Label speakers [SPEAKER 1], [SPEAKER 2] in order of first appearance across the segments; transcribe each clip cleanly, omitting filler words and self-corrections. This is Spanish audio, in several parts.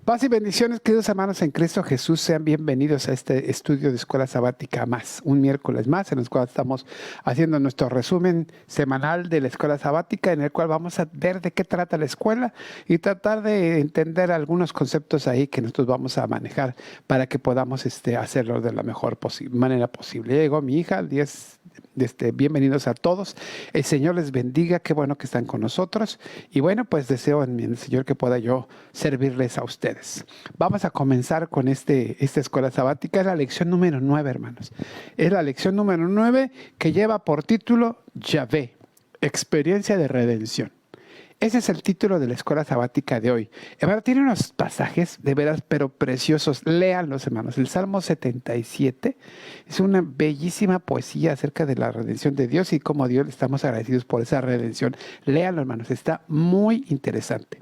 [SPEAKER 1] Paz y bendiciones, queridos hermanos en Cristo Jesús. Sean bienvenidos a este estudio de Escuela Sabática más, un miércoles más, en el cual estamos haciendo nuestro resumen semanal de la Escuela Sabática, en el cual vamos a ver de qué trata la escuela y tratar de entender algunos conceptos ahí que nosotros vamos a manejar para que podamos hacerlo de la mejor manera posible. Ya llegó mi hija, 10. Bienvenidos a todos. El Señor les bendiga. Qué bueno que están con nosotros. Y bueno, pues deseo en el Señor que pueda yo servirles a ustedes. Vamos a comenzar con esta escuela sabática. Es la lección número 9, hermanos. Es la lección número 9 que lleva por título Yahvé, experiencia de redención. Ese es el título de la escuela sabática de hoy. Hermano, tiene unos pasajes de veras, pero preciosos. Léanlos, hermanos. El Salmo 77 es una bellísima poesía acerca de la redención de Dios y cómo a Dios le estamos agradecidos por esa redención. Léanlo, hermanos. Está muy interesante.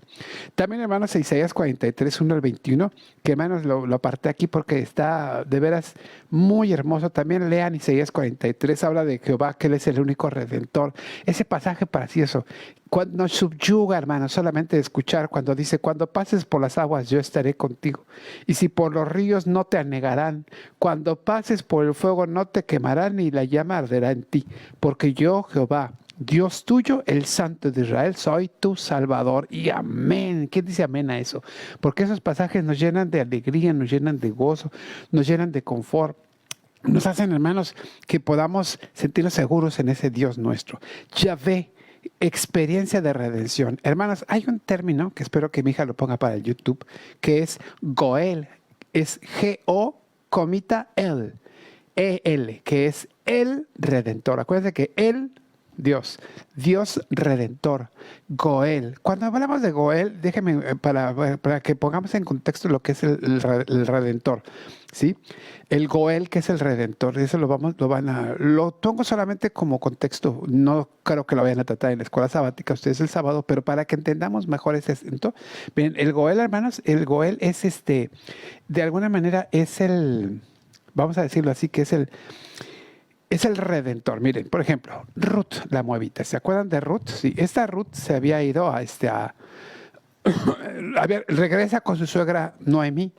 [SPEAKER 1] También, hermanos, Isaías 43, 1 al 21, que, hermanos, lo aparté aquí porque está de veras muy hermoso. También lean Isaías 43, habla de Jehová, que Él es el único redentor. Ese pasaje precioso. Cuando nos subyuga, hermanos, solamente de escuchar cuando dice, cuando pases por las aguas yo estaré contigo. Y si por los ríos no te anegarán, cuando pases por el fuego no te quemarán ni la llama arderá en ti. Porque yo, Jehová, Dios tuyo, el Santo de Israel, soy tu Salvador. Y amén. ¿Quién dice amén a eso? Porque esos pasajes nos llenan de alegría, nos llenan de gozo, nos llenan de confort. Nos hacen, hermanos, que podamos sentirnos seguros en ese Dios nuestro. Yahvé. Experiencia de redención. Hermanos, hay un término que espero que mi hija lo ponga para el YouTube, que es Goel. Es G-O, comita-El. E-L, que es el Redentor. Acuérdense que el Dios Redentor, Goel. Cuando hablamos de Goel, déjenme para que pongamos en contexto lo que es el Redentor, ¿sí? El Goel, que es el Redentor, eso lo pongo solamente como contexto. No creo que lo vayan a tratar en la escuela sabática ustedes el sábado, pero para que entendamos mejor ese asunto. Bien, el Goel, hermanos, el Goel es de alguna manera es vamos a decirlo así, que es el Redentor. Miren, por ejemplo, Ruth, la moabita. ¿Se acuerdan de Ruth? Sí, esta Ruth se había ido regresa con su suegra Noemí.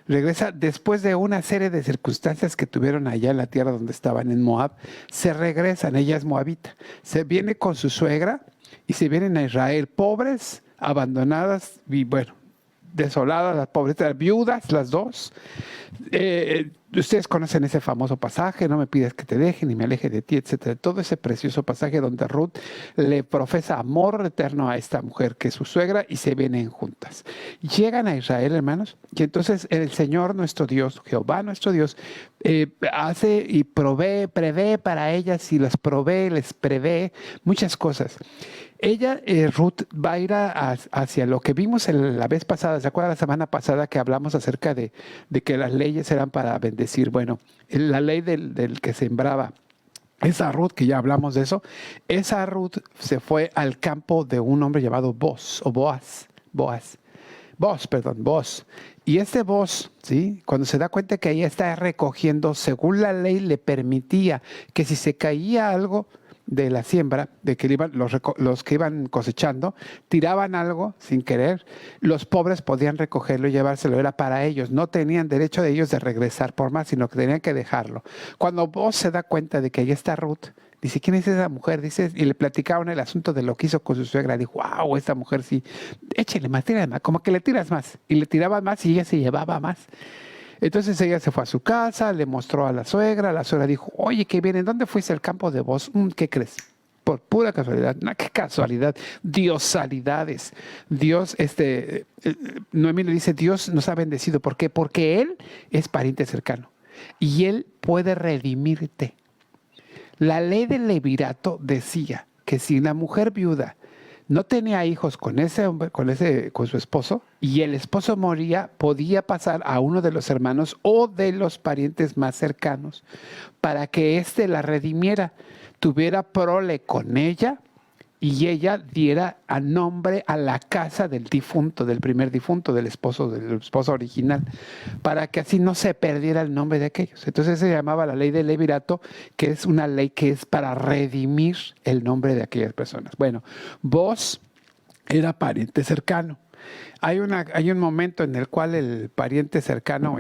[SPEAKER 1] Regresa después de una serie de circunstancias que tuvieron allá en la tierra donde estaban, en Moab. Se regresan, ella es moabita. Se viene con su suegra y se vienen a Israel, pobres, abandonadas y bueno, desoladas, las pobres, viudas, las dos. Ustedes conocen ese famoso pasaje, no me pidas que te deje ni me aleje de ti, etcétera. Todo ese precioso pasaje donde Ruth le profesa amor eterno a esta mujer que es su suegra y se vienen juntas. Llegan a Israel, hermanos, y entonces el Señor nuestro Dios, Jehová nuestro Dios, hace y prevé para ellas y les prevé muchas cosas. Ella, Ruth, va a ir hacia lo que vimos la vez pasada. ¿Se acuerdan la semana pasada que hablamos acerca de que las leyes eran para bendecir? Bueno, la ley del que sembraba. Esa Ruth, que ya hablamos de eso, esa Ruth se fue al campo de un hombre llamado Boaz. Y este Boaz, ¿sí? Cuando se da cuenta que ella está recogiendo, según la ley le permitía que si se caía algo de la siembra, de que los que iban cosechando, tiraban algo sin querer, los pobres podían recogerlo y llevárselo, era para ellos, no tenían derecho de ellos de regresar por más, sino que tenían que dejarlo. Cuando vos se da cuenta de que ahí está Ruth, dice, ¿quién es esa mujer? Dice, y le platicaban el asunto de lo que hizo con su suegra, dijo, wow, esta mujer sí, échale más, tírale más, como que le tiras más, y le tiraban más y ella se llevaba más. Entonces ella se fue a su casa, le mostró a la suegra dijo, oye, qué bien, ¿en dónde fuiste al campo de Boaz? ¿Qué crees? Por pura casualidad, no, qué casualidad, diosalidades. Dios, Noemí le dice, Dios nos ha bendecido. ¿Por qué? Porque Él es pariente cercano y Él puede redimirte. La ley del levirato decía que si la mujer viuda no tenía hijos con ese hombre, con su esposo, y el esposo moría, podía pasar a uno de los hermanos o de los parientes más cercanos para que éste la redimiera, tuviera prole con ella y ella diera a nombre a la casa del difunto, del primer difunto, del esposo original, para que así no se perdiera el nombre de aquellos. Entonces se llamaba la ley del levirato, que es una ley que es para redimir el nombre de aquellas personas. Bueno, Boaz era pariente cercano. hay un momento en el cual el pariente cercano,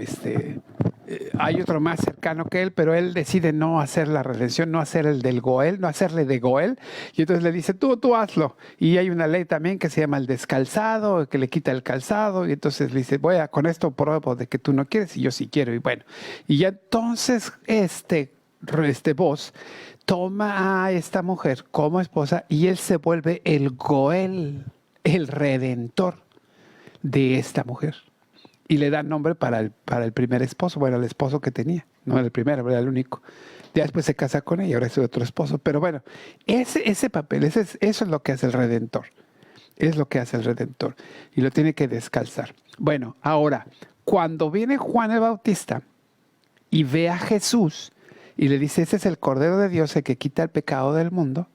[SPEAKER 1] hay otro más cercano que él, pero él decide no hacer la redención, no hacer el del Goel, no hacerle de Goel, y entonces le dice, tú hazlo. Y hay una ley también que se llama el descalzado, que le quita el calzado, y entonces le dice, con esto pruebo de que tú no quieres, y yo sí quiero, y bueno. Y ya entonces Boaz toma a esta mujer como esposa, y él se vuelve el Goel, el redentor de esta mujer. Y le da nombre para el primer esposo, el esposo que tenía, no era el primero, era el único. Ya después se casa con ella, ahora es otro esposo. Pero bueno, ese papel, eso es lo que hace el Redentor. Es lo que hace el Redentor. Y lo tiene que descalzar. Bueno, ahora, cuando viene Juan el Bautista y ve a Jesús y le dice, ese es el Cordero de Dios, el que quita el pecado del mundo,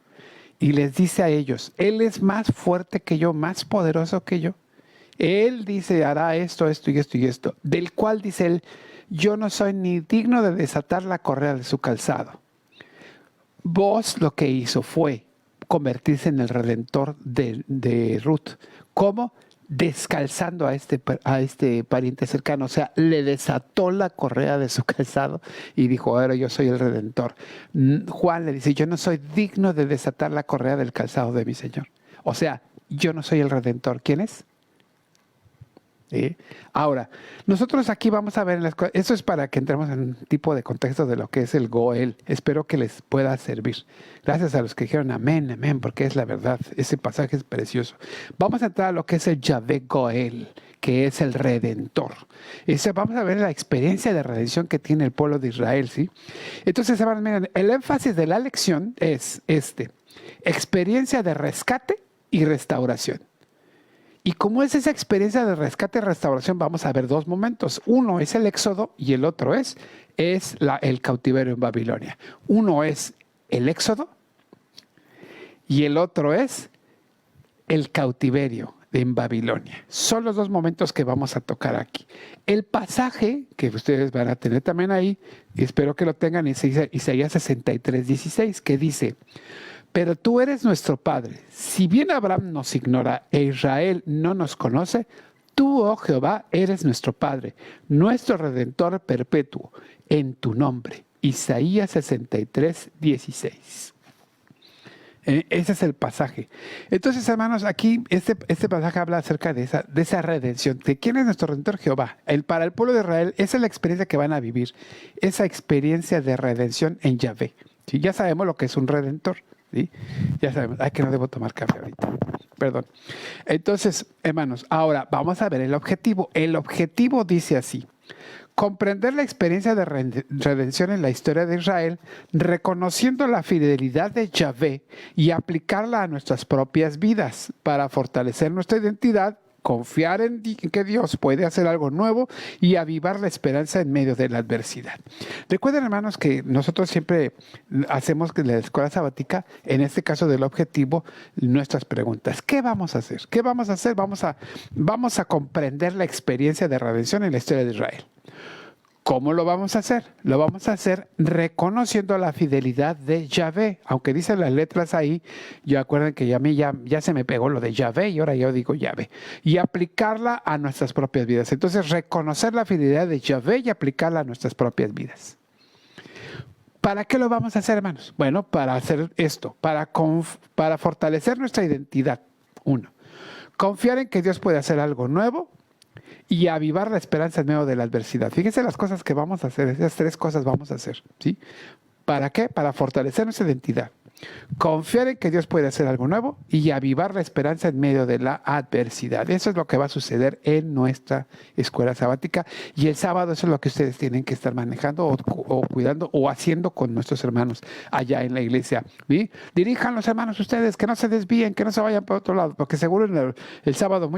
[SPEAKER 1] y les dice a ellos, Él es más fuerte que yo, más poderoso que yo. Él dice, hará esto, esto y esto y esto, del cual dice él, yo no soy ni digno de desatar la correa de su calzado. Vos lo que hizo fue convertirse en el redentor de Ruth. ¿Cómo? Descalzando a este pariente cercano. O sea, le desató la correa de su calzado y dijo, ahora yo soy el redentor. Juan le dice, yo no soy digno de desatar la correa del calzado de mi Señor. O sea, yo no soy el redentor. ¿Quién es? ¿Sí? Ahora, nosotros aquí vamos a ver, eso es para que entremos en un tipo de contexto de lo que es el Goel. Espero que les pueda servir. Gracias a los que dijeron amén, amén, porque es la verdad. Ese pasaje es precioso. Vamos a entrar a lo que es el Yahvé Goel, que es el Redentor. Vamos a ver la experiencia de redención que tiene el pueblo de Israel, ¿sí? Entonces, miren, el énfasis de la lección es experiencia de rescate y restauración. Y como es esa experiencia de rescate y restauración, vamos a ver dos momentos. Uno es el éxodo y el otro es el cautiverio en Babilonia. Uno es el éxodo y el otro es el cautiverio en Babilonia. Son los dos momentos que vamos a tocar aquí. El pasaje que ustedes van a tener también ahí, y espero que lo tengan, es Isaías 63, 16, que dice... Pero tú eres nuestro Padre. Si bien Abraham nos ignora e Israel no nos conoce, tú, oh Jehová, eres nuestro Padre, nuestro Redentor perpetuo, en tu nombre. Isaías 63, 16. Ese es el pasaje. Entonces, hermanos, aquí este pasaje habla acerca de esa redención. ¿De quién es nuestro Redentor? Jehová. Para el pueblo de Israel, esa es la experiencia que van a vivir. Esa experiencia de redención en Yahvé. ¿Sí? Ya sabemos lo que es un Redentor. ¿Sí? Ya sabemos, que no debo tomar café ahorita, perdón. Entonces, hermanos, ahora vamos a ver el objetivo. El objetivo dice así: comprender la experiencia de redención en la historia de Israel, reconociendo la fidelidad de Yahvé y aplicarla a nuestras propias vidas para fortalecer nuestra identidad, confiar en que Dios puede hacer algo nuevo y avivar la esperanza en medio de la adversidad. Recuerden, hermanos, que nosotros siempre hacemos que la escuela sabática, en este caso del objetivo, nuestras preguntas. ¿Qué vamos a hacer? ¿Qué vamos a hacer? Vamos a comprender la experiencia de redención en la historia de Israel. ¿Cómo lo vamos a hacer? Lo vamos a hacer reconociendo la fidelidad de Yahvé. Aunque dicen las letras ahí, yo acuerden que ya se me pegó lo de Yahvé y ahora yo digo Yahvé. Y aplicarla a nuestras propias vidas. Entonces, reconocer la fidelidad de Yahvé y aplicarla a nuestras propias vidas. ¿Para qué lo vamos a hacer, hermanos? Bueno, para hacer esto, para fortalecer nuestra identidad. Uno, confiar en que Dios puede hacer algo nuevo y avivar la esperanza en medio de la adversidad. Fíjense las cosas que vamos a hacer, esas tres cosas vamos a hacer, ¿sí? ¿Para qué? Para fortalecer nuestra identidad, confiar en que Dios puede hacer algo nuevo y avivar la esperanza en medio de la adversidad. Eso es lo que va a suceder en nuestra escuela sabática, y el sábado eso es lo que ustedes tienen que estar manejando o cuidando o haciendo con nuestros hermanos allá en la iglesia. ¿Sí? Dirijan los hermanos ustedes, que no se desvíen, que no se vayan para otro lado, porque seguro el sábado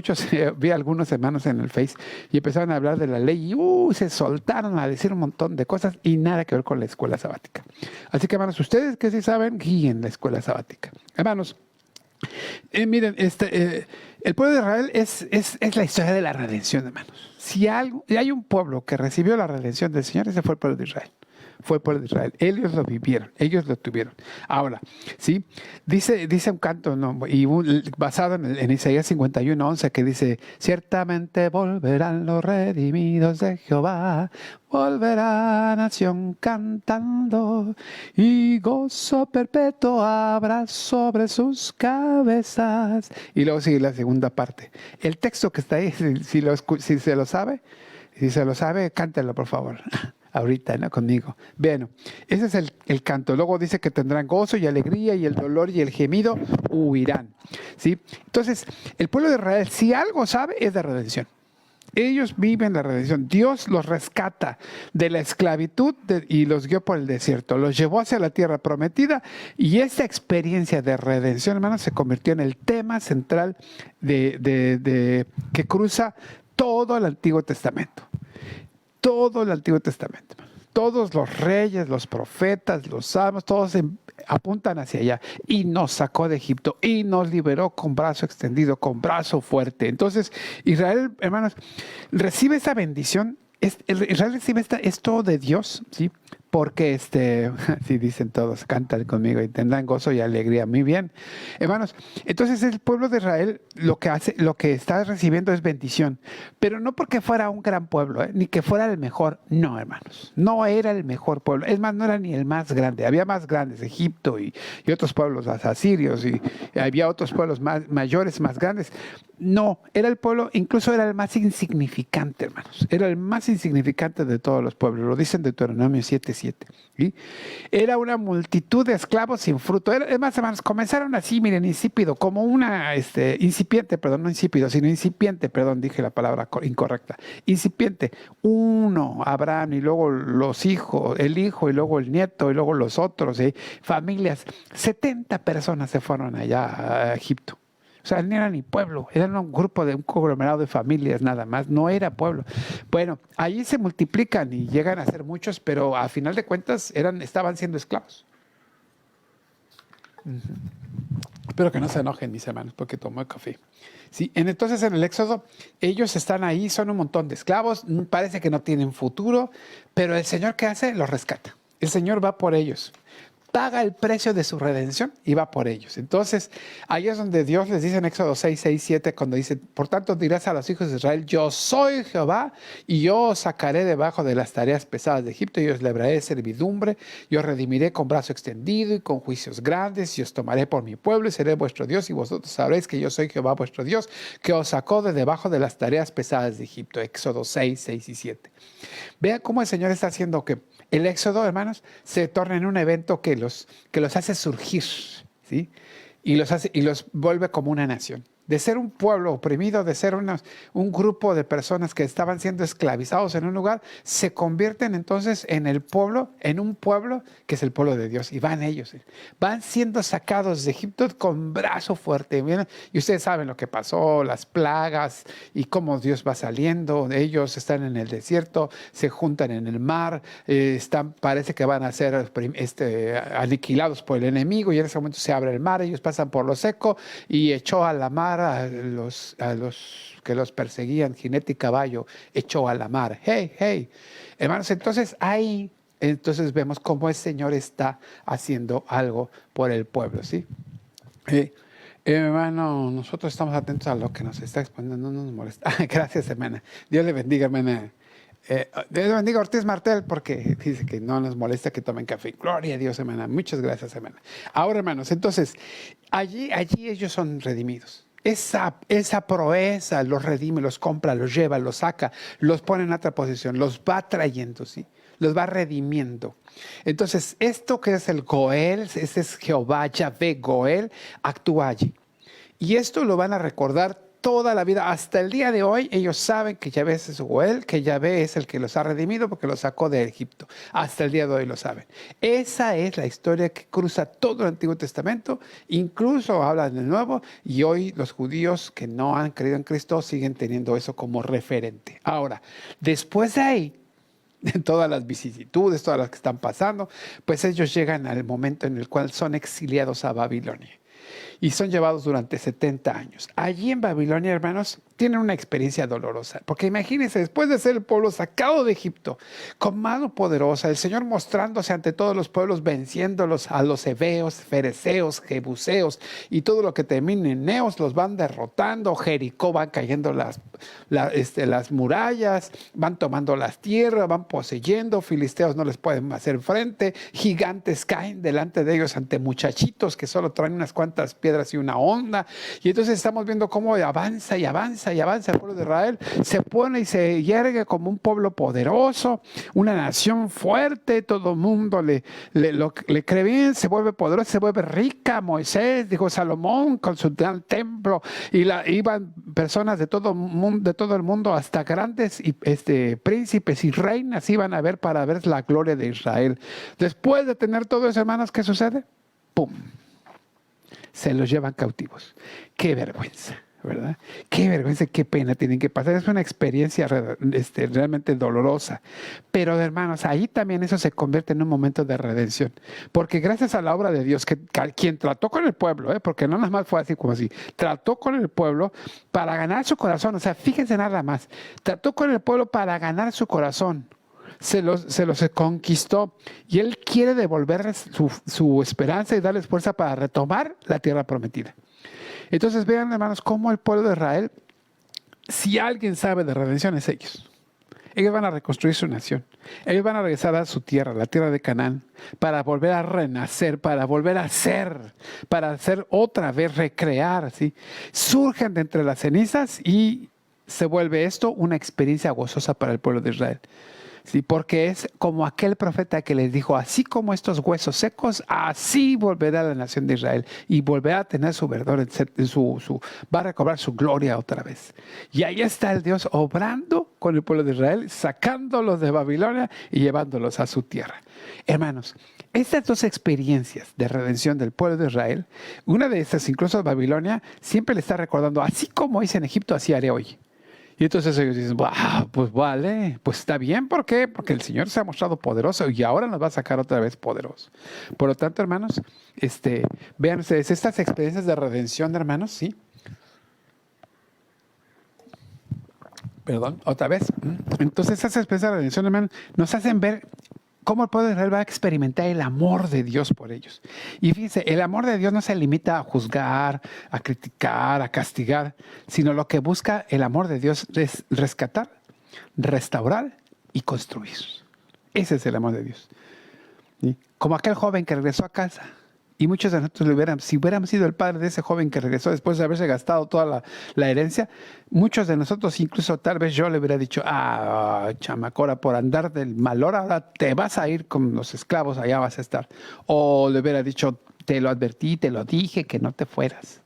[SPEAKER 1] vi a algunos hermanos en el Face y empezaron a hablar de la ley y se soltaron a decir un montón de cosas y nada que ver con la escuela sabática. Así que, hermanos, ustedes que sí saben, guíen la escuela sabática. Hermanos, miren, el pueblo de Israel es la historia de la redención, hermanos. Si hay un pueblo que recibió la redención del Señor, ese fue el pueblo de Israel. fue el pueblo de Israel. Ellos lo vivieron, ellos lo tuvieron. Ahora, ¿sí? Dice un canto, ¿no? Basado en Isaías 51:11, que dice, ciertamente volverán los redimidos de Jehová, volverá nación cantando, y gozo perpetuo habrá sobre sus cabezas. Y luego sigue la segunda parte. El texto que está ahí, si se lo sabe, cántelo, por favor. Ahorita, ¿no? Conmigo. Bueno, ese es el canto. Luego dice que tendrán gozo y alegría, y el dolor y el gemido huirán. ¿Sí? Entonces, el pueblo de Israel, si algo sabe, es de redención. Ellos viven la redención. Dios los rescata de la esclavitud y los guió por el desierto. Los llevó hacia la tierra prometida, y esta experiencia de redención, hermanos, se convirtió en el tema central que cruza todo el Antiguo Testamento. Todo el Antiguo Testamento. Todos los reyes, los profetas, los salmos, todos apuntan hacia allá. Y nos sacó de Egipto y nos liberó con brazo extendido, con brazo fuerte. Entonces, Israel, hermanos, recibe esa bendición. Israel recibe esto de Dios, ¿sí? Porque sí dicen todos, cantan conmigo y tendrán gozo y alegría. Muy bien, hermanos. Entonces el pueblo de Israel lo que está recibiendo es bendición, pero no porque fuera un gran pueblo, ni que fuera el mejor. No, hermanos, no era el mejor pueblo. Es más, no era ni el más grande. Había más grandes, Egipto y otros pueblos, los asirios, y había otros pueblos mayores, más grandes. No, era el pueblo, incluso era el más insignificante, hermanos. Era el más insignificante de todos los pueblos. Lo dicen en Deuteronomio 7:7. ¿Sí? Era una multitud de esclavos sin fruto. Es más, hermanos, comenzaron así, miren, insípido, como una incipiente, perdón, no insípido, sino incipiente, perdón, dije la palabra incorrecta. Incipiente. Uno, Abraham, y luego los hijos, el hijo, y luego el nieto, y luego los otros, familias. 70 personas se fueron allá a Egipto. O sea, no era ni pueblo, era un grupo un conglomerado de familias nada más, no era pueblo. Bueno, allí se multiplican y llegan a ser muchos, pero a final de cuentas estaban siendo esclavos. Espero que no se enojen mis hermanos porque tomó café. Sí, entonces en el Éxodo, ellos están ahí, son un montón de esclavos, parece que no tienen futuro, pero el Señor, ¿qué hace? Los rescata. El Señor va por ellos. Paga el precio de su redención y va por ellos. Entonces, ahí es donde Dios les dice en Éxodo 6:7, cuando dice, por tanto dirás a los hijos de Israel, yo soy Jehová, y yo os sacaré debajo de las tareas pesadas de Egipto, y os libraré de servidumbre, y os redimiré con brazo extendido y con juicios grandes, y os tomaré por mi pueblo, y seré vuestro Dios, y vosotros sabréis que yo soy Jehová vuestro Dios, que os sacó de debajo de las tareas pesadas de Egipto. Éxodo 6:6-7. Vean cómo el Señor está haciendo que el Éxodo, hermanos, se torna en un evento que los hace surgir, ¿sí? Y los vuelve como una nación. De ser un pueblo oprimido, de ser un grupo de personas que estaban siendo esclavizados en un lugar, se convierten entonces en un pueblo que es el pueblo de Dios. Y van ellos, van siendo sacados de Egipto con brazo fuerte. ¿Bien? Y ustedes saben lo que pasó, las plagas y cómo Dios va saliendo. Ellos están en el desierto, se juntan en el mar, parece que van a ser aniquilados por el enemigo, y en ese momento se abre el mar, ellos pasan por lo seco y echó a la mar a los que los perseguían, jinete y caballo, echó a la mar. Hey, hermanos, entonces vemos cómo el Señor está haciendo algo por el pueblo, ¿sí? Hermano, nosotros estamos atentos a lo que nos está exponiendo, no nos molesta. Gracias, hermana. Dios le bendiga, hermana. Dios le bendiga a Ortiz Martel, porque dice que no nos molesta que tomen café. Gloria a Dios, hermana. Muchas gracias, hermana. Ahora, hermanos, entonces, allí ellos son redimidos. Esa proeza los redime, los compra, los lleva, los saca, los pone en otra posición, los va trayendo, ¿sí? Los va redimiendo. Entonces, esto que es el Goel, ese es Jehová, Yahvé, Goel, actúa allí. Y esto lo van a recordar toda la vida. Hasta el día de hoy, ellos saben que Yahvé es Goel, que Yahvé es el que los ha redimido porque los sacó de Egipto. Hasta el día de hoy lo saben. Esa es la historia que cruza todo el Antiguo Testamento, incluso habla del Nuevo, y hoy los judíos que no han creído en Cristo siguen teniendo eso como referente. Ahora, después de ahí, de todas las vicisitudes, todas las que están pasando, pues ellos llegan al momento en el cual son exiliados a Babilonia. y son llevados durante 70 años. Allí en Babilonia, hermanos, tienen una experiencia dolorosa, porque imagínense, después de ser el pueblo sacado de Egipto, con mano poderosa, el Señor mostrándose ante todos los pueblos, venciéndolos a los heveos, fereceos, jebuseos y todo lo que termine en neos, los van derrotando. Jericó van cayendo las murallas, van tomando las tierras, van poseyendo, filisteos no les pueden hacer frente, gigantes caen delante de ellos ante muchachitos que solo traen unas cuantas piedras y una onda. Y entonces estamos viendo cómo avanza y avanza y avanza el pueblo de Israel, se pone y se yergue como un pueblo poderoso, una nación fuerte, todo el mundo le cree bien, se vuelve poderoso, se vuelve rica. Moisés, dijo Salomón, con su gran templo, y iban personas de todo el mundo, hasta grandes príncipes y reinas iban a ver para ver la gloria de Israel. Después de tener todo eso, hermanos, ¿qué sucede? ¡Pum! Se los llevan cautivos. ¡Qué vergüenza! ¿Verdad? Qué vergüenza, qué pena tienen que pasar. Es una experiencia realmente dolorosa. Pero, hermanos, ahí también eso se convierte en un momento de redención. Porque gracias a la obra de Dios, quien trató con el pueblo, porque no nada más fue así como así, trató con el pueblo para ganar su corazón. O sea, fíjense nada más. Trató con el pueblo para ganar su corazón. Se los conquistó y Él quiere devolverles su esperanza y darles fuerza para retomar la tierra prometida. Entonces vean, hermanos, cómo el pueblo de Israel, si alguien sabe de redención, es ellos. Ellos van a reconstruir su nación. Ellos van a regresar a su tierra, la tierra de Canaán, para volver a renacer, para volver a ser, para hacer otra vez, recrear, ¿sí? Surgen de entre las cenizas y se vuelve esto una experiencia gozosa para el pueblo de Israel. Sí, porque es como aquel profeta que les dijo, así como estos huesos secos, así volverá la nación de Israel y volverá a tener su verdor, va a recobrar su gloria otra vez. Y ahí está el Dios obrando con el pueblo de Israel, sacándolos de Babilonia y llevándolos a su tierra. Hermanos, estas dos experiencias de redención del pueblo de Israel, una de estas, incluso Babilonia, siempre le está recordando, así como hice en Egipto, así haré hoy. Y entonces ellos dicen, pues vale, pues está bien. ¿Por qué? Porque el Señor se ha mostrado poderoso y ahora nos va a sacar otra vez poderoso. Por lo tanto, hermanos, vean ustedes, estas experiencias de redención, hermanos, ¿sí? Perdón, otra vez. Entonces, estas experiencias de redención, hermanos, nos hacen ver cómo el pueblo de Israel va a experimentar el amor de Dios por ellos. Y fíjense, el amor de Dios no se limita a juzgar, a criticar, a castigar, sino lo que busca el amor de Dios es rescatar, restaurar y construir. Ese es el amor de Dios. ¿Sí? Como aquel joven que regresó a casa. Y muchos de nosotros, si hubiéramos sido el padre de ese joven que regresó después de haberse gastado toda la herencia, muchos de nosotros, incluso tal vez yo le hubiera dicho, chamacora, por andar del malor, ahora te vas a ir con los esclavos, allá vas a estar. O le hubiera dicho, te lo advertí, te lo dije, que no te fueras.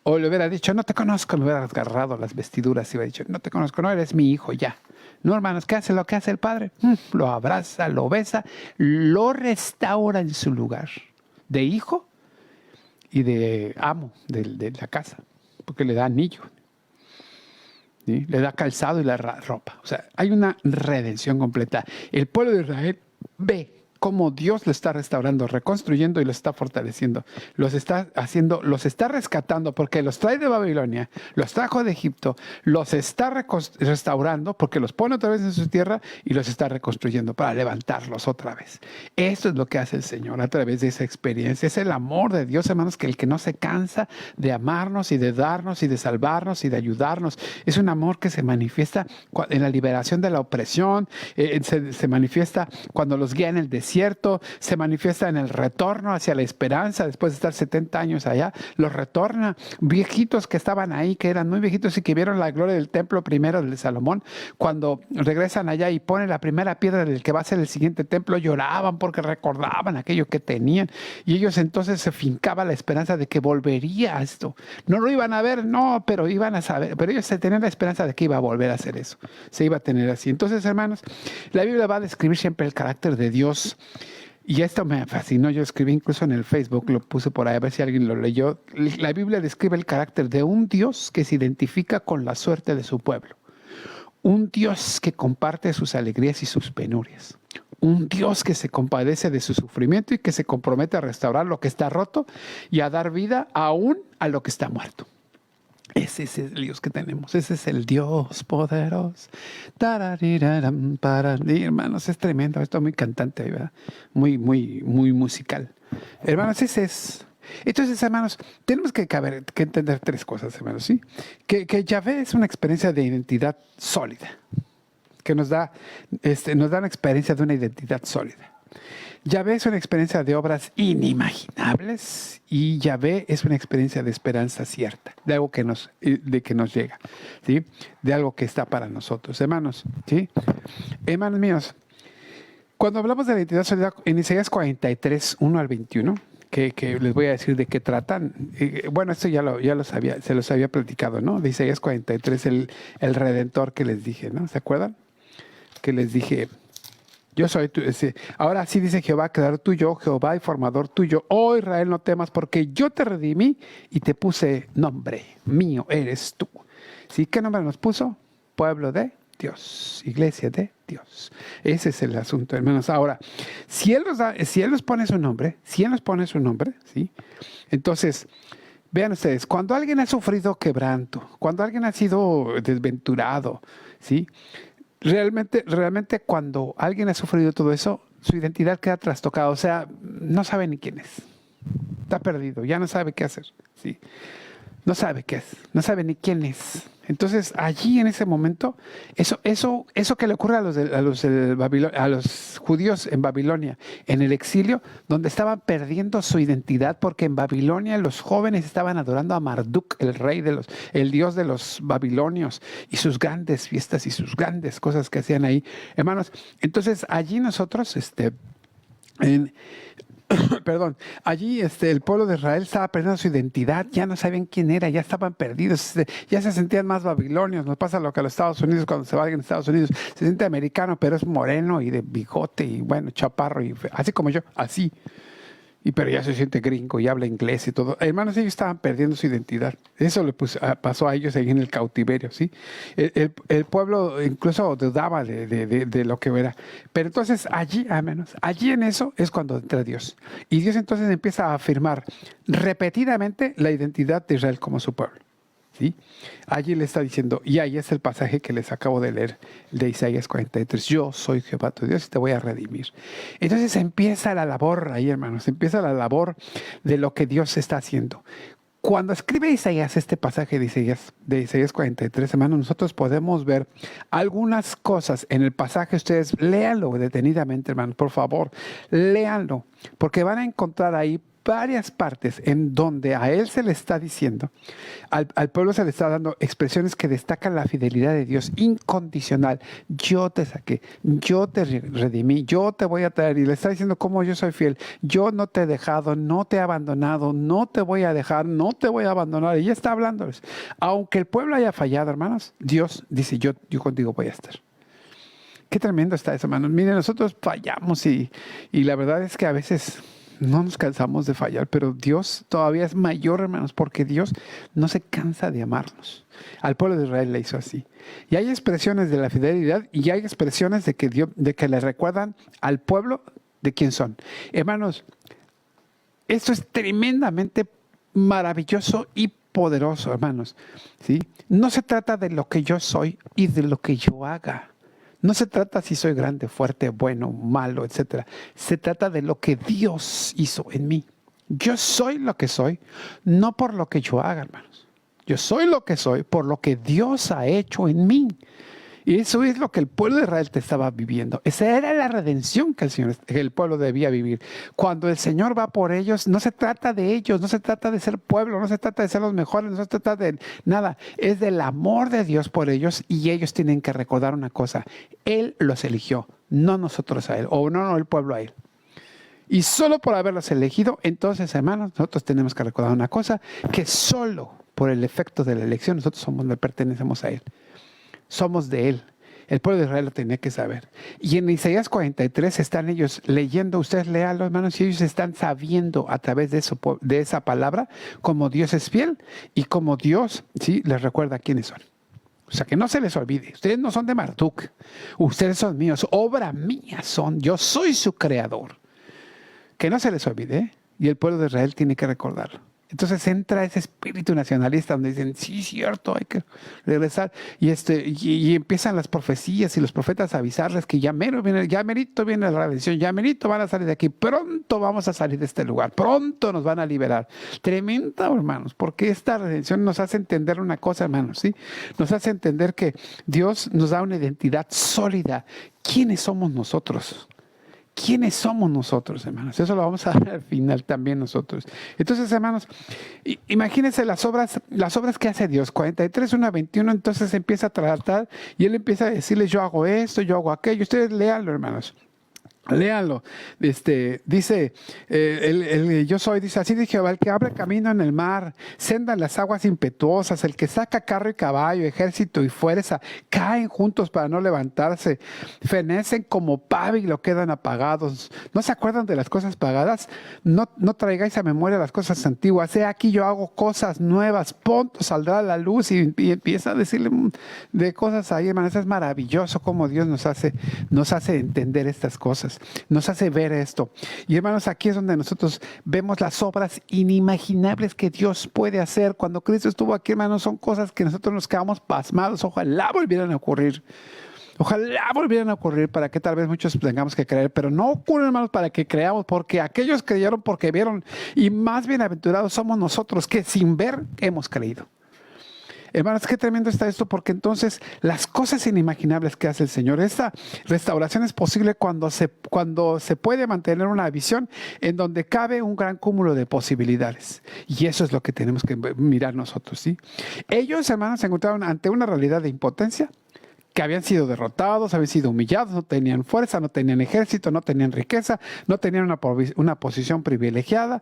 [SPEAKER 1] O le hubiera dicho, no te conozco, me hubiera agarrado las vestiduras y hubiera dicho, no te conozco, no eres mi hijo, ya. No, hermanos, ¿qué hace lo que hace el padre? Lo abraza, lo besa, lo restaura en su lugar de hijo y de amo de la casa, porque le da anillo, ¿sí? Le da calzado y la ropa. O sea, hay una redención completa. El pueblo de Israel ve cómo Dios lo está restaurando, reconstruyendo y lo está fortaleciendo. Los está rescatando porque los trae de Babilonia, los trajo de Egipto, los está restaurando porque los pone otra vez en su tierra y los está reconstruyendo para levantarlos otra vez. Esto es lo que hace el Señor a través de esa experiencia. Es el amor de Dios, hermanos, que el que no se cansa de amarnos y de darnos y de salvarnos y de ayudarnos. Es un amor que se manifiesta en la liberación de la opresión, se manifiesta cuando los guía en el desierto, se manifiesta en el retorno hacia la esperanza. Después de estar 70 años allá, los retorna. Viejitos que estaban ahí, que eran muy viejitos y que vieron la gloria del templo primero de Salomón, cuando regresan allá y ponen la primera piedra del que va a ser el siguiente templo, lloraban porque recordaban aquello que tenían. Y ellos entonces se fincaba la esperanza de que volvería a esto. No lo iban a ver, no, pero iban a saber. Pero ellos se tenían la esperanza de que iba a volver a hacer eso. Se iba a tener así. Entonces, hermanos, la Biblia va a describir siempre el carácter de Dios. Y esto me fascinó, yo escribí incluso en el Facebook, lo puse por ahí a ver si alguien lo leyó. La Biblia describe el carácter de un Dios que se identifica con la suerte de su pueblo. Un Dios que comparte sus alegrías y sus penurias. un Dios que se compadece de su sufrimiento y que se compromete a restaurar lo que está roto y a dar vida aún a lo que está muerto. Ese es el Dios que tenemos. Ese es el Dios poderoso. Hermanos, es tremendo. Esto es muy cantante, ¿verdad? Muy musical. Hermanos, ese es. Entonces, hermanos, tenemos que entender tres cosas, hermanos, ¿sí? Que Yahvé es una experiencia de identidad sólida. Que nos da una experiencia de una identidad sólida. Yahvé es una experiencia de obras inimaginables y Yahvé es una experiencia de esperanza cierta, de algo que nos llega, ¿sí? De algo que está para nosotros, hermanos, ¿sí? Hermanos míos, cuando hablamos de la identidad sólida, en Isaías 43, 1 al 21, que les voy a decir de qué tratan. Bueno, esto se los había platicado, ¿no? De Isaías 43, el Redentor que les dije, ¿no? ¿Se acuerdan? Que les dije, yo soy tu, ahora sí dice Jehová, creador tuyo, Jehová y formador tuyo. Oh Israel, no temas, porque yo te redimí y te puse nombre. Mío eres tú. ¿Sí? ¿Qué nombre nos puso? Pueblo de Dios, iglesia de Dios. Ese es el asunto, hermanos. Ahora, si Él nos pone su nombre, ¿sí? Entonces, vean ustedes, cuando alguien ha sufrido quebranto, cuando alguien ha sido desventurado, ¿sí? Realmente cuando alguien ha sufrido todo eso, su identidad queda trastocada. O sea, no sabe ni quién es. Está perdido, ya no sabe qué hacer. ¿Sí? No sabe qué es, no sabe ni quién es. Entonces, allí en ese momento, eso que le ocurre a los judíos en Babilonia, en el exilio, donde estaban perdiendo su identidad, porque en Babilonia los jóvenes estaban adorando a Marduk, el dios de los babilonios, y sus grandes fiestas y sus grandes cosas que hacían ahí. Hermanos, entonces allí nosotros, allí el pueblo de Israel estaba perdiendo su identidad, ya no sabían quién era, ya estaban perdidos, ya se sentían más babilonios. Nos pasa lo que a los Estados Unidos, cuando se va alguien a Estados Unidos, se siente americano, pero es moreno y de bigote y bueno, chaparro, y así como yo, así. Pero ya se siente gringo y habla inglés y todo. Hermanos, ellos estaban perdiendo su identidad. Eso le pasó a ellos ahí en el cautiverio, ¿sí? El pueblo incluso dudaba de lo que era. Pero entonces allí en eso es cuando entra Dios. Y Dios entonces empieza a afirmar repetidamente la identidad de Israel como su pueblo. ¿Sí? Allí le está diciendo, y ahí es el pasaje que les acabo de leer, de Isaías 43, yo soy Jehová tu Dios y te voy a redimir. Entonces empieza la labor ahí, hermanos, empieza la labor de lo que Dios está haciendo. Cuando escribe Isaías este pasaje de Isaías 43, hermanos, nosotros podemos ver algunas cosas en el pasaje. Ustedes léanlo detenidamente, hermanos, por favor, léanlo, porque van a encontrar ahí varias partes en donde a él se le está diciendo, al pueblo se le está dando expresiones que destacan la fidelidad de Dios incondicional. Yo te saqué, yo te redimí, yo te voy a traer. Y le está diciendo cómo yo soy fiel. Yo no te he dejado, no te he abandonado, no te voy a dejar, no te voy a abandonar. Y ya está hablándoles. Aunque el pueblo haya fallado, hermanos, Dios dice, yo contigo voy a estar. Qué tremendo está eso, hermanos. Miren, nosotros fallamos y la verdad es que a veces no nos cansamos de fallar, pero Dios todavía es mayor, hermanos, porque Dios no se cansa de amarnos. Al pueblo de Israel le hizo así. Y hay expresiones de la fidelidad y hay expresiones de que le recuerdan al pueblo de quién son. Hermanos, esto es tremendamente maravilloso y poderoso, hermanos. ¿Sí? No se trata de lo que yo soy y de lo que yo haga. No se trata si soy grande, fuerte, bueno, malo, etc. Se trata de lo que Dios hizo en mí. Yo soy lo que soy, no por lo que yo haga, hermanos. Yo soy lo que soy por lo que Dios ha hecho en mí. Y eso es lo que el pueblo de Israel te estaba viviendo. Esa era la redención que el pueblo debía vivir. Cuando el Señor va por ellos, no se trata de ellos, no se trata de ser pueblo, no se trata de ser los mejores, no se trata de nada. Es del amor de Dios por ellos y ellos tienen que recordar una cosa. Él los eligió, no nosotros a Él, o no el pueblo a Él. Y solo por haberlos elegido, entonces, hermanos, nosotros tenemos que recordar una cosa, que solo por el efecto de la elección nosotros pertenecemos a Él. Somos de Él. El pueblo de Israel lo tenía que saber. Y en Isaías 43 están ellos leyendo, ustedes léanlo, hermanos, y ellos están sabiendo a través de esa palabra cómo Dios es fiel y cómo Dios, sí, les recuerda quiénes son. O sea, que no se les olvide. Ustedes no son de Marduk. Ustedes son míos. Obra mía son. Yo soy su creador. Que no se les olvide. Y el pueblo de Israel tiene que recordarlo. Entonces entra ese espíritu nacionalista donde dicen, sí, cierto, hay que regresar. Y empiezan las profecías y los profetas a avisarles que ya merito viene la redención, ya merito van a salir de aquí, pronto vamos a salir de este lugar, pronto nos van a liberar. Tremenda, hermanos, porque esta redención nos hace entender una cosa, hermanos, ¿sí? Nos hace entender que Dios nos da una identidad sólida. ¿Quiénes somos nosotros? ¿Quiénes somos nosotros, hermanos? Eso lo vamos a ver al final también nosotros. Entonces, hermanos, imagínense las obras que hace Dios. 43, 1 a 21, entonces empieza a tratar y Él empieza a decirles, yo hago esto, yo hago aquello. Ustedes léanlo, hermanos. Léanlo. Dice, yo soy, dice, así dice Jehová, el que abre camino en el mar, senda en las aguas impetuosas, el que saca carro y caballo, ejército y fuerza, caen juntos para no levantarse, fenecen como pábilo, quedan apagados. ¿No se acuerdan de las cosas pagadas? No traigáis a memoria las cosas antiguas. He aquí yo hago cosas nuevas, pronto saldrá la luz y empieza a decirle de cosas ahí, hermanos. Es maravilloso cómo Dios nos hace entender estas cosas. Nos hace ver esto. Y hermanos, aquí es donde nosotros vemos las obras inimaginables que Dios puede hacer. Cuando Cristo estuvo aquí, hermanos, son cosas que nosotros nos quedamos pasmados. Ojalá volvieran a ocurrir. Ojalá volvieran a ocurrir para que tal vez muchos tengamos que creer, pero no ocurre, hermanos, para que creamos, porque aquellos creyeron porque vieron, y más bienaventurados somos nosotros que sin ver hemos creído. Hermanos, qué tremendo está esto, porque entonces las cosas inimaginables que hace el Señor, esta restauración es posible cuando se puede mantener una visión en donde cabe un gran cúmulo de posibilidades. Y eso es lo que tenemos que mirar nosotros, ¿sí? Ellos, hermanos, se encontraron ante una realidad de impotencia, que habían sido derrotados, habían sido humillados, no tenían fuerza, no tenían ejército, no tenían riqueza, no tenían una posición privilegiada,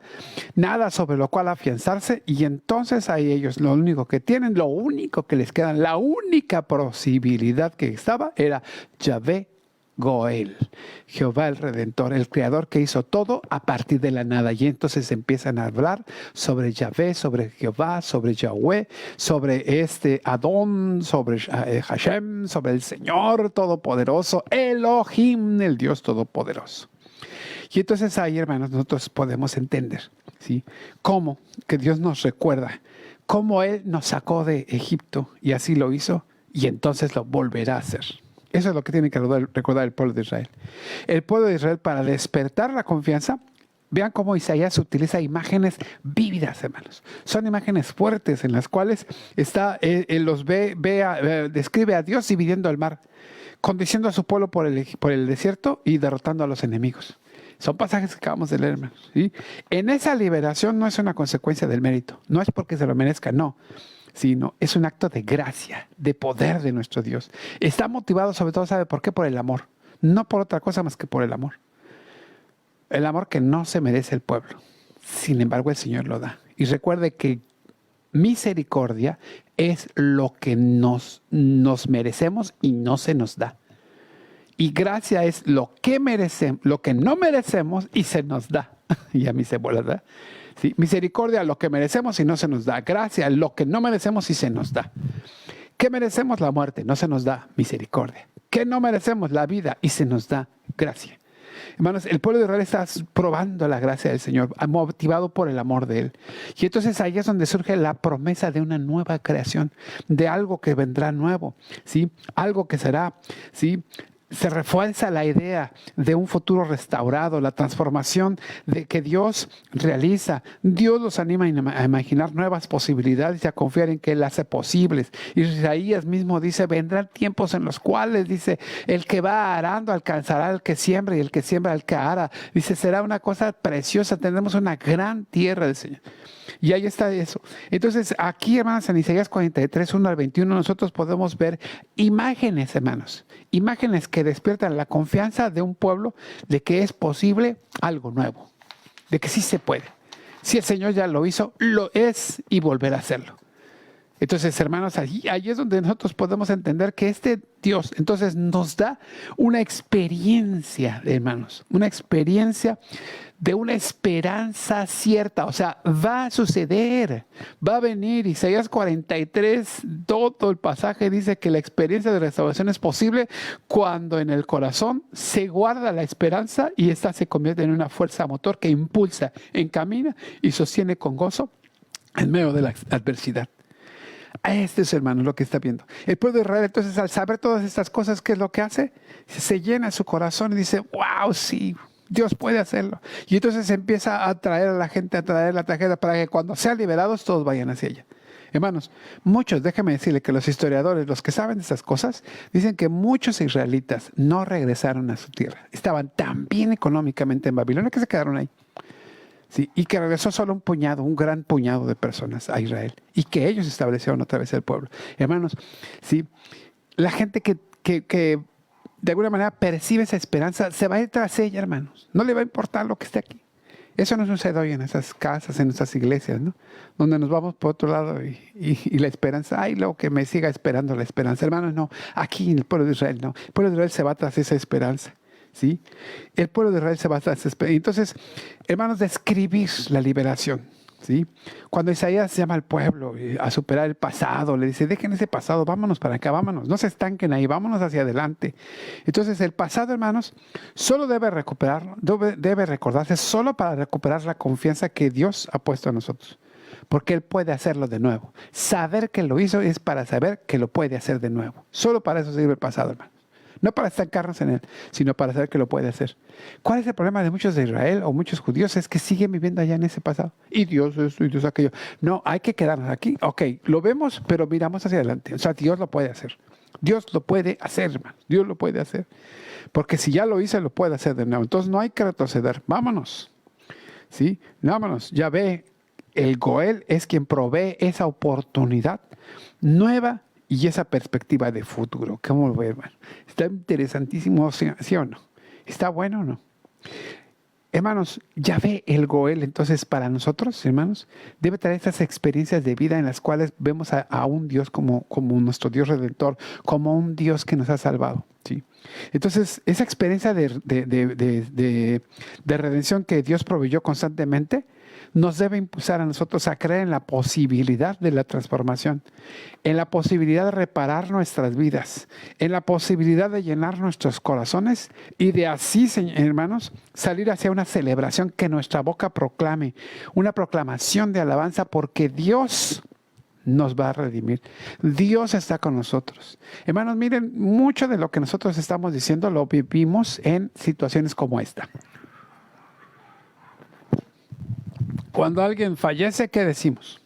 [SPEAKER 1] nada sobre lo cual afianzarse, y entonces ahí ellos lo único que tienen, lo único que les queda, la única posibilidad que estaba era Yahvé Goel, Jehová el Redentor, el Creador que hizo todo a partir de la nada. Y entonces empiezan a hablar sobre Yahvé, sobre Jehová, sobre Yahweh, sobre Adón, sobre Hashem, sobre el Señor Todopoderoso, Elohim, el Dios Todopoderoso. Y entonces ahí, hermanos, nosotros podemos entender, ¿sí?, cómo que Dios nos recuerda, cómo Él nos sacó de Egipto y así lo hizo, y entonces lo volverá a hacer. Eso es lo que tiene que recordar el pueblo de Israel. El pueblo de Israel, para despertar la confianza, vean cómo Isaías utiliza imágenes vívidas, hermanos. Son imágenes fuertes en las cuales describe a Dios dividiendo el mar, conduciendo a su pueblo por el desierto y derrotando a los enemigos. Son pasajes que acabamos de leer, hermanos, ¿sí? En esa liberación no es una consecuencia del mérito, no es porque se lo merezca, no, sino es un acto de gracia, de poder de nuestro Dios. Está motivado sobre todo, ¿sabe por qué? Por el amor, no por otra cosa más que por el amor. El amor que no se merece el pueblo, sin embargo el Señor lo da. Y recuerde que misericordia es lo que nos merecemos y no se nos da. Y gracia es lo que merecemos, lo que no merecemos y se nos da. Y a mí se vuelve, ¿verdad? ¿Sí? Misericordia, lo que merecemos y no se nos da. Gracia, lo que no merecemos y se nos da. ¿Qué merecemos? La muerte, no se nos da misericordia. ¿Qué no merecemos? La vida y se nos da gracia. Hermanos, el pueblo de Israel está probando la gracia del Señor, motivado por el amor de Él. Y entonces ahí es donde surge la promesa de una nueva creación, de algo que vendrá nuevo, ¿sí? Algo que será, ¿sí? Se refuerza la idea de un futuro restaurado, la transformación de que Dios realiza. Dios los anima a imaginar nuevas posibilidades y a confiar en que Él hace posibles. Isaías mismo dice, vendrán tiempos en los cuales, dice, el que va arando alcanzará al que siembra y el que siembra al que ara. Dice, será una cosa preciosa, tendremos una gran tierra del Señor. Y ahí está eso. Entonces, aquí, hermanos, en Isaías 43, 1 al 21, nosotros podemos ver imágenes, hermanos. Imágenes que despiertan la confianza de un pueblo de que es posible algo nuevo. De que sí se puede. Si el Señor ya lo hizo, lo es y volverá a hacerlo. Entonces, hermanos, ahí es donde nosotros podemos entender que este Dios entonces nos da una experiencia, hermanos, una experiencia de una esperanza cierta. O sea, va a suceder, va a venir. Isaías 43, todo el pasaje dice que la experiencia de restauración es posible cuando en el corazón se guarda la esperanza y esta se convierte en una fuerza motor que impulsa, encamina y sostiene con gozo en medio de la adversidad. Este es, hermano, lo que está viendo. El pueblo de Israel, entonces, al saber todas estas cosas, ¿qué es lo que hace? Se llena su corazón y dice, wow, sí, Dios puede hacerlo. Y entonces empieza a atraer a la gente, a traer la tarjeta para que cuando sean liberados, todos vayan hacia ella. Hermanos, muchos, déjame decirle que los historiadores, los que saben de estas cosas, dicen que muchos israelitas no regresaron a su tierra. Estaban tan bien económicamente en Babilonia que se quedaron ahí. Sí, y que regresó solo un puñado, un gran puñado de personas a Israel. Y que ellos establecieron otra vez el pueblo. Hermanos, sí, la gente que de alguna manera percibe esa esperanza, se va a ir tras ella, hermanos. No le va a importar lo que esté aquí. Eso no sucede hoy en esas casas, en esas iglesias, ¿no? Donde nos vamos por otro lado y la esperanza, ay, lo que me siga esperando la esperanza. Hermanos, no, aquí en el pueblo de Israel no. El pueblo de Israel se va tras esa esperanza. ¿Sí? El pueblo de Israel se va a desesperar. Entonces, hermanos, describir la liberación. ¿Sí? Cuando Isaías llama al pueblo a superar el pasado, le dice, dejen ese pasado, vámonos para acá, vámonos, no se estanquen ahí, vámonos hacia adelante. Entonces, el pasado, hermanos, solo debe recordarse solo para recuperar la confianza que Dios ha puesto en nosotros. Porque Él puede hacerlo de nuevo. Saber que lo hizo es para saber que lo puede hacer de nuevo. Solo para eso sirve el pasado, hermano. No para estancarnos en él, sino para saber que lo puede hacer. ¿Cuál es el problema de muchos de Israel o muchos judíos? Es que siguen viviendo allá en ese pasado. Y Dios esto y Dios aquello. No, hay que quedarnos aquí. Ok, lo vemos, pero miramos hacia adelante. O sea, Dios lo puede hacer. Dios lo puede hacer, hermano. Dios lo puede hacer. Porque si ya lo hice, lo puede hacer de nuevo. Entonces no hay que retroceder. Vámonos. ¿Sí? Vámonos. Ya ve, el Goel es quien provee esa oportunidad nueva y esa perspectiva de futuro. ¿Cómo lo ve, hermano? Está interesantísimo, ¿sí o no? ¿Está bueno o no? Hermanos, ya ve el Goel, entonces para nosotros, hermanos, debe traer estas experiencias de vida en las cuales vemos a un Dios como nuestro Dios Redentor, como un Dios que nos ha salvado. ¿Sí? Entonces, esa experiencia de redención que Dios proveyó constantemente, nos debe impulsar a nosotros a creer en la posibilidad de la transformación, en la posibilidad de reparar nuestras vidas, en la posibilidad de llenar nuestros corazones y de así, hermanos, salir hacia una celebración que nuestra boca proclame, una proclamación de alabanza porque Dios nos va a redimir. Dios está con nosotros. Hermanos, miren, mucho de lo que nosotros estamos diciendo lo vivimos en situaciones como esta. Cuando alguien fallece, ¿qué decimos?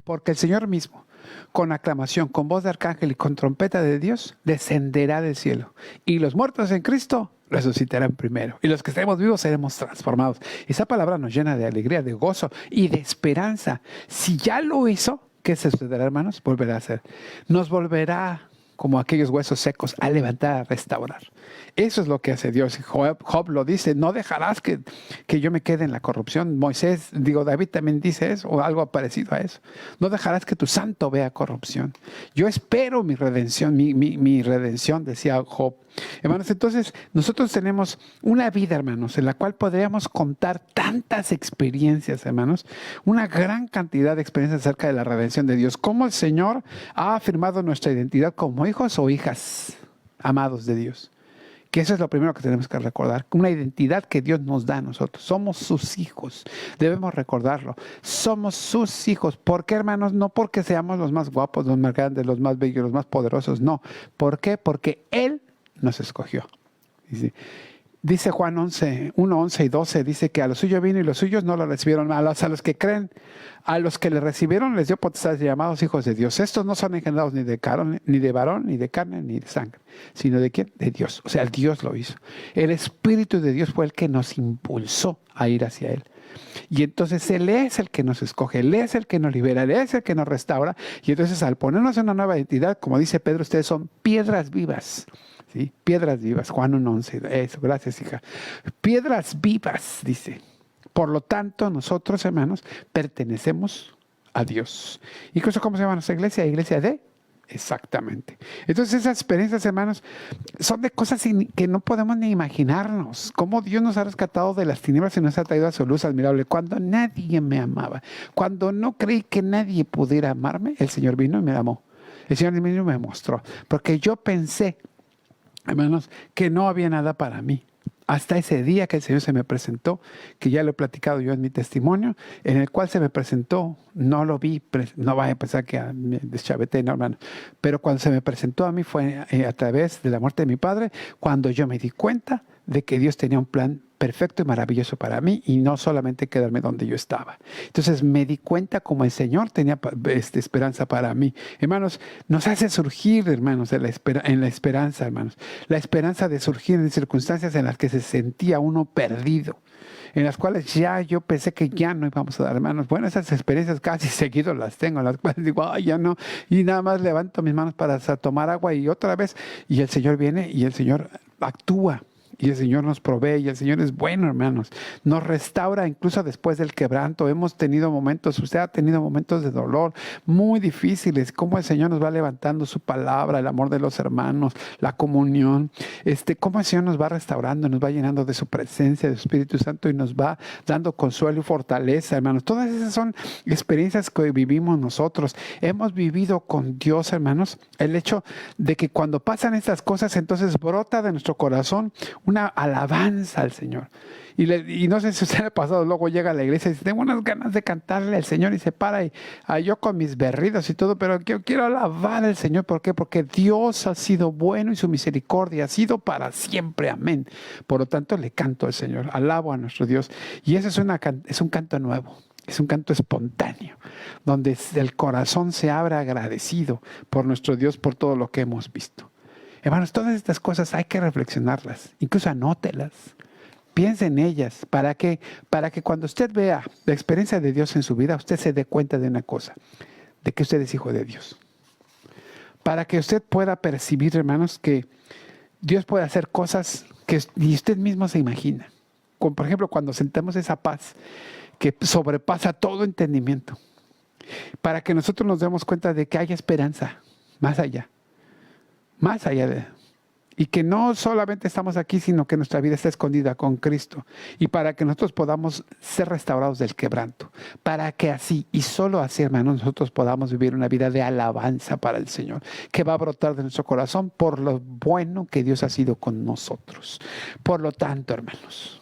[SPEAKER 1] Porque el Señor mismo, con aclamación, con voz de arcángel y con trompeta de Dios, descenderá del cielo. Y los muertos en Cristo resucitarán primero. Y los que estemos vivos seremos transformados. Esa palabra nos llena de alegría, de gozo y de esperanza. Si ya lo hizo, ¿qué se sucederá, hermanos? Volverá a hacer. Nos volverá, como aquellos huesos secos, a levantar, a restaurar. Eso es lo que hace Dios. Job lo dice, no dejarás que yo me quede en la corrupción. David también dice eso, o algo parecido a eso. No dejarás que tu santo vea corrupción. Yo espero mi redención, mi redención, decía Job. Hermanos, entonces nosotros tenemos una vida, hermanos, en la cual podríamos contar tantas experiencias, hermanos, una gran cantidad de experiencias acerca de la redención de Dios. Cómo el Señor ha afirmado nuestra identidad como hijos o hijas amados de Dios. Que eso es lo primero que tenemos que recordar, una identidad que Dios nos da a nosotros. Somos sus hijos, debemos recordarlo. Somos sus hijos. ¿Por qué, hermanos? No porque seamos los más guapos, los más grandes, los más bellos, los más poderosos, no. ¿Por qué? Porque Él nos escogió. Dice Juan 11, 1, 11 y 12, dice que a los suyos vino y los suyos no lo recibieron. A los que creen, a los que le recibieron les dio potestad llamados hijos de Dios. Estos no son engendrados ni de varón, ni de carne, ni de sangre, sino de ¿quién? De Dios. O sea, Dios lo hizo. El Espíritu de Dios fue el que nos impulsó a ir hacia Él. Y entonces Él es el que nos escoge, Él es el que nos libera, Él es el que nos restaura. Y entonces al ponernos en una nueva identidad, como dice Pedro, ustedes son piedras vivas. ¿Sí? Piedras vivas, Juan 1:11. Eso, gracias, hija. Piedras vivas, dice. Por lo tanto, nosotros, hermanos, pertenecemos a Dios. Incluso, ¿cómo se llama nuestra iglesia? Iglesia de... Exactamente. Entonces esas experiencias, hermanos, son de cosas que no podemos ni imaginarnos. Cómo Dios nos ha rescatado de las tinieblas y nos ha traído a su luz admirable. Cuando nadie me amaba, cuando no creí que nadie pudiera amarme, el Señor vino y me amó. El Señor vino y me mostró. Porque yo pensé, hermanos, que no había nada para mí. Hasta ese día que el Señor se me presentó, que ya lo he platicado yo en mi testimonio, en el cual se me presentó, no lo vi, no vaya a pensar que me deschaveté, no, hermano, pero cuando se me presentó a mí fue a través de la muerte de mi padre, cuando yo me di cuenta de que Dios tenía un plan perfecto y maravilloso para mí y no solamente quedarme donde yo estaba. Entonces me di cuenta como el Señor tenía esperanza para mí. Hermanos, nos hace surgir, hermanos, en la esperanza, hermanos. La esperanza de surgir en circunstancias en las que se sentía uno perdido, en las cuales ya yo pensé que ya no íbamos a dar, hermanos. Bueno, esas experiencias casi seguido las tengo, en las cuales digo, ay, ya no. Y nada más levanto mis manos para tomar agua y otra vez, y el Señor viene y el Señor actúa. Y el Señor nos provee y el Señor es bueno, hermanos. Nos restaura incluso después del quebranto. Hemos tenido momentos, usted ha tenido momentos de dolor muy difíciles. Cómo el Señor nos va levantando su palabra, el amor de los hermanos, la comunión. Cómo el Señor nos va restaurando, nos va llenando de su presencia, de su Espíritu Santo y nos va dando consuelo y fortaleza, hermanos. Todas esas son experiencias que vivimos nosotros. Hemos vivido con Dios, hermanos, el hecho de que cuando pasan estas cosas, entonces brota de nuestro corazón una alabanza al Señor. Y no sé si usted le ha pasado, luego llega a la iglesia y dice, tengo unas ganas de cantarle al Señor y se para y yo con mis berridos y todo, pero yo quiero alabar al Señor. ¿Por qué? Porque Dios ha sido bueno y su misericordia ha sido para siempre. Amén. Por lo tanto, le canto al Señor, alabo a nuestro Dios. Y eso es un canto nuevo. Es un canto espontáneo, donde el corazón se abre agradecido por nuestro Dios, por todo lo que hemos visto. Hermanos, todas estas cosas hay que reflexionarlas, incluso anótelas, piense en ellas, para que cuando usted vea la experiencia de Dios en su vida, usted se dé cuenta de una cosa, de que usted es hijo de Dios. Para que usted pueda percibir, hermanos, que Dios puede hacer cosas que ni usted mismo se imagina. Como por ejemplo, cuando sentamos esa paz que sobrepasa todo entendimiento. Para que nosotros nos demos cuenta de que hay esperanza más allá. Más allá de... Y que no solamente estamos aquí, sino que nuestra vida está escondida con Cristo. Y para que nosotros podamos ser restaurados del quebranto. Para que así, y solo así, hermanos, nosotros podamos vivir una vida de alabanza para el Señor. Que va a brotar de nuestro corazón por lo bueno que Dios ha sido con nosotros. Por lo tanto, hermanos,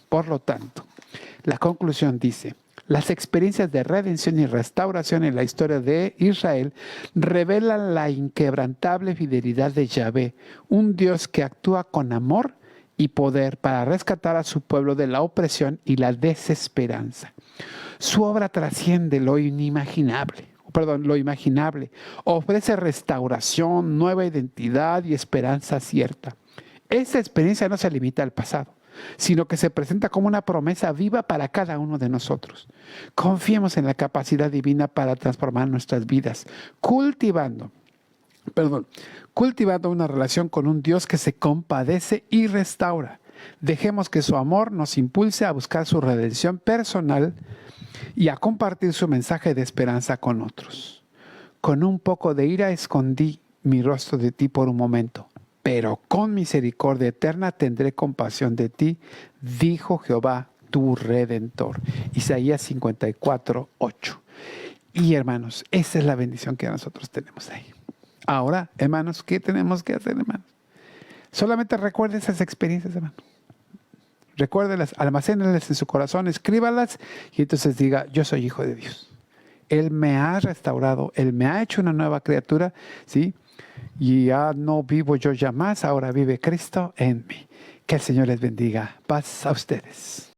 [SPEAKER 1] la conclusión dice... Las experiencias de redención y restauración en la historia de Israel revelan la inquebrantable fidelidad de Yahvé, un Dios que actúa con amor y poder para rescatar a su pueblo de la opresión y la desesperanza. Su obra trasciende lo imaginable, ofrece restauración, nueva identidad y esperanza cierta. Esta experiencia no se limita al pasado, sino que se presenta como una promesa viva para cada uno de nosotros. Confiemos en la capacidad divina para transformar nuestras vidas, cultivando una relación con un Dios que se compadece y restaura. Dejemos que su amor nos impulse a buscar su redención personal y a compartir su mensaje de esperanza con otros. Con un poco de ira escondí mi rostro de ti por un momento, pero con misericordia eterna tendré compasión de ti, dijo Jehová, tu Redentor. Isaías 54, 8. Y hermanos, esa es la bendición que nosotros tenemos ahí. Ahora, hermanos, ¿qué tenemos que hacer, hermanos? Solamente recuerde esas experiencias, hermanos. Recuérdelas, almacénenlas en su corazón, escríbalas y entonces diga, yo soy hijo de Dios. Él me ha restaurado, Él me ha hecho una nueva criatura, ¿sí? Y ya no vivo yo ya más, ahora vive Cristo en mí. Que el Señor les bendiga. Paz a ustedes.